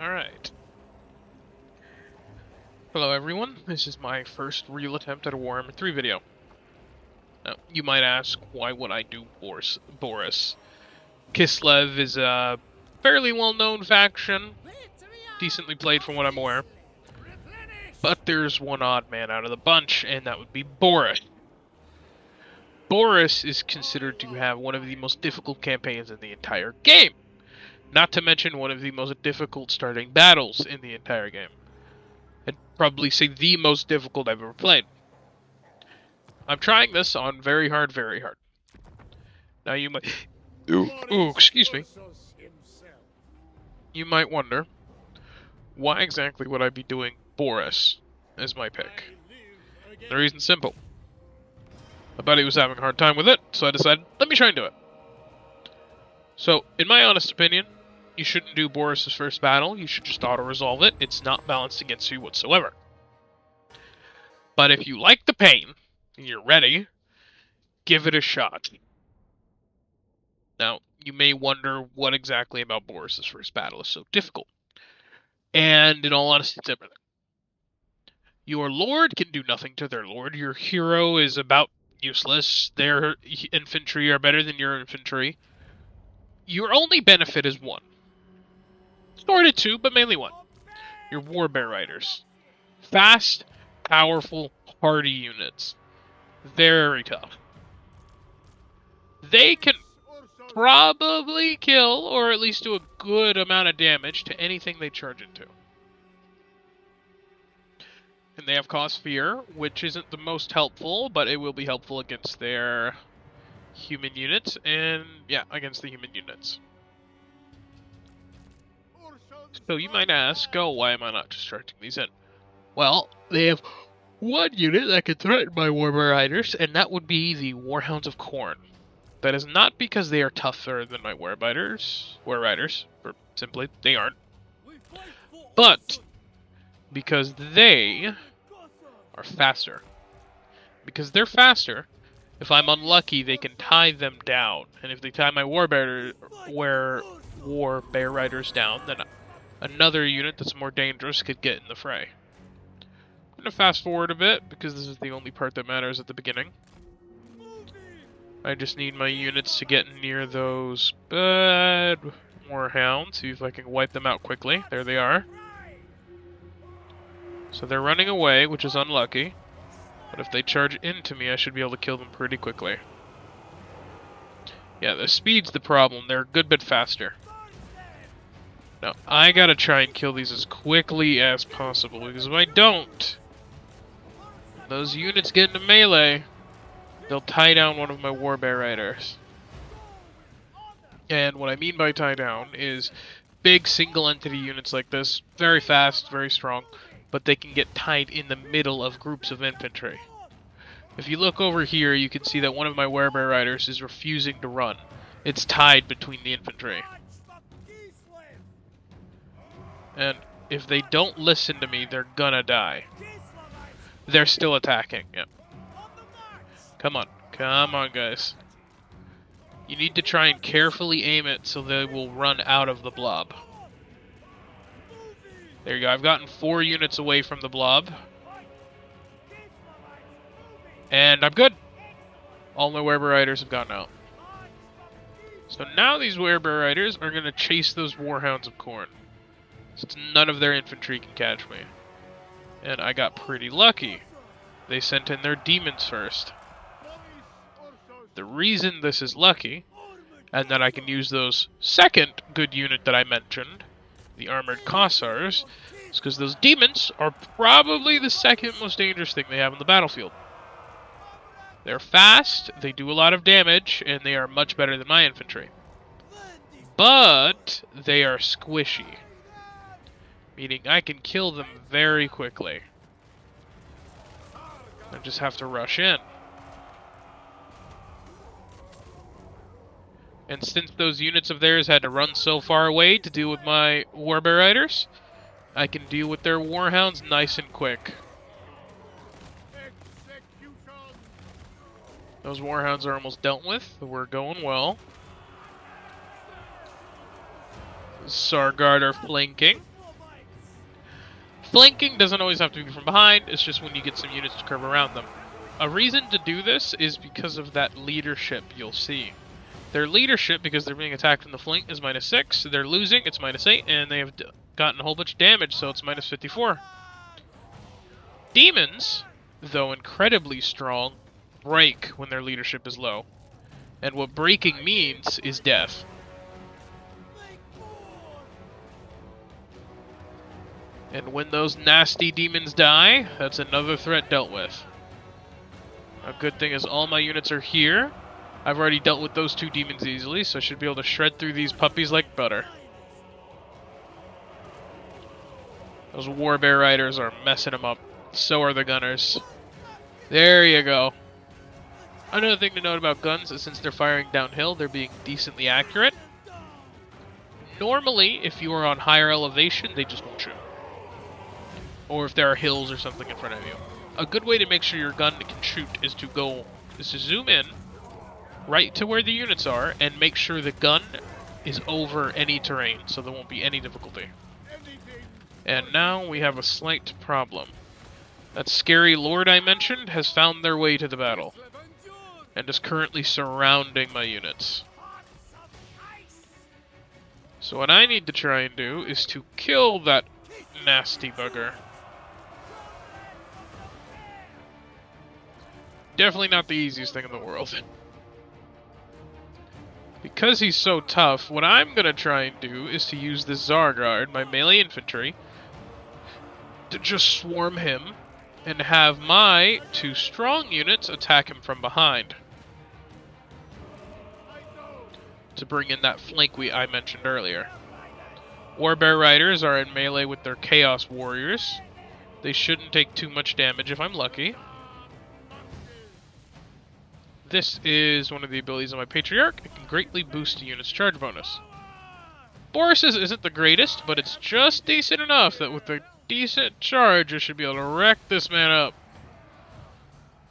Alright. Hello everyone, this is my first real attempt at a Warhammer 3 video. Now, you might ask, why would I do Boris? Kislev is a fairly well-known faction, decently played from what I'm aware. But there's one odd man out of the bunch, and that would be Boris. Boris is considered to have one of the most difficult campaigns in the entire game. Not to mention one of the most difficult starting battles in the entire game. I'd probably say the most difficult I've ever played. I'm trying this on very hard. Now you might... Ooh, excuse me. You might wonder, why exactly would I be doing Boris as my pick? The reason's simple. My buddy was having a hard time with it, so I decided, let me try and do it. So, in my honest opinion, you shouldn't do Boris' first battle, you should just auto-resolve it. It's not balanced against you whatsoever. But if you like the pain, and you're ready, give it a shot. Now, you may wonder what exactly about Boris' first battle is so difficult. And in all honesty, it's everything. Your lord can do nothing to their lord. Your hero is about useless. Their infantry are better than your infantry. Your only benefit is one. Sort of two, but mainly one. Your warbear riders. Fast, powerful, hardy units. Very tough. They can probably kill, or at least do a good amount of damage to anything they charge into. And they have cause fear, which isn't the most helpful, but it will be helpful against their human units, and yeah, against the human units. So you might ask, oh, why am I not just charging these in? Well, they have one unit that can threaten my warbear riders, and that would be the Warhounds of Khorne. That is not because they are tougher than my war riders, or simply, they aren't. But because they are faster. Because they're faster, if I'm unlucky, they can tie them down. And if they tie my warbear riders down, then another unit that's more dangerous could get in the fray. I'm going to fast forward a bit, because this is the only part that matters at the beginning. I just need my units to get near those bad warhounds, see if I can wipe them out quickly. There they are. So they're running away, which is unlucky. But if they charge into me, I should be able to kill them pretty quickly. Yeah, the speed's the problem. They're a good bit faster. Now, I gotta try and kill these as quickly as possible, because if I don't, those units get into melee, they'll tie down one of my warbear riders. And what I mean by tie down is big single entity units like this, very fast, very strong, but they can get tied in the middle of groups of infantry. If you look over here, you can see that one of my warbear riders is refusing to run. It's tied between the infantry. And if they don't listen to me, they're gonna die. They're still attacking, yeah. Come on, guys. You need to try and carefully aim it so they will run out of the blob. There you go, I've gotten 4 units away from the blob. And I'm good. All my warbear riders have gotten out. So now these warbear riders are going to chase those warhounds of Khorne. Since none of their infantry can catch me. And I got pretty lucky. They sent in their demons first. The reason this is lucky, and that I can use those second good unit that I mentioned, the armored Kossars, is because those demons are probably the second most dangerous thing they have in the battlefield. They're fast, they do a lot of damage, and they are much better than my infantry. But they are squishy, meaning I can kill them very quickly. I just have to rush in. And since those units of theirs had to run so far away to deal with my warbear riders, I can deal with their warhounds nice and quick. Those warhounds are almost dealt with. We're going well. Sargard are flanking. Flanking doesn't always have to be from behind, it's just when you get some units to curve around them. A reason to do this is because of that leadership you'll see. Their leadership, because they're being attacked from the flank, is -6. They're losing, it's -8, and they have gotten a whole bunch of damage, so it's -54. Demons, though incredibly strong, break when their leadership is low. And what breaking means is death. And when those nasty demons die, that's another threat dealt with. A good thing is all my units are here. I've already dealt with those 2 demons easily, so I should be able to shred through these puppies like butter. Those Warbear Riders are messing them up. So are the gunners. There you go. Another thing to note about guns is since they're firing downhill, they're being decently accurate. Normally, if you are on higher elevation, they just won't shoot. Or if there are hills or something in front of you. A good way to make sure your gun can shoot is to zoom in right to where the units are and make sure the gun is over any terrain, so there won't be any difficulty. And now we have a slight problem. That scary lord I mentioned has found their way to the battle and is currently surrounding my units. So what I need to try and do is to kill that nasty bugger. Definitely not the easiest thing in the world. Because he's so tough, what I'm going to try and do is to use the Zarguard, my melee infantry, to just swarm him and have my 2 strong units attack him from behind. To bring in that flank I mentioned earlier. Warbear Riders are in melee with their Chaos Warriors. They shouldn't take too much damage if I'm lucky. This is one of the abilities of my Patriarch. It can greatly boost a unit's charge bonus. Boris's isn't the greatest, but it's just decent enough that with a decent charge, I should be able to wreck this man up.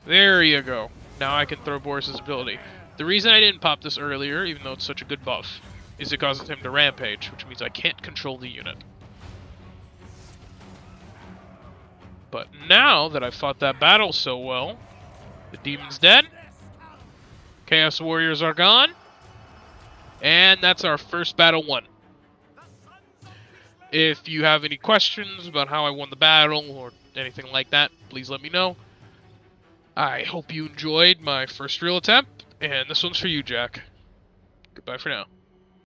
There you go. Now I can throw Boris's ability. The reason I didn't pop this earlier, even though it's such a good buff, is it causes him to rampage, which means I can't control the unit. But now that I've fought that battle so well, the demon's dead, Chaos Warriors are gone, and that's our first battle won. If you have any questions about how I won the battle or anything like that, please let me know. I hope you enjoyed my first real attempt, and this one's for you, Jack. Goodbye for now.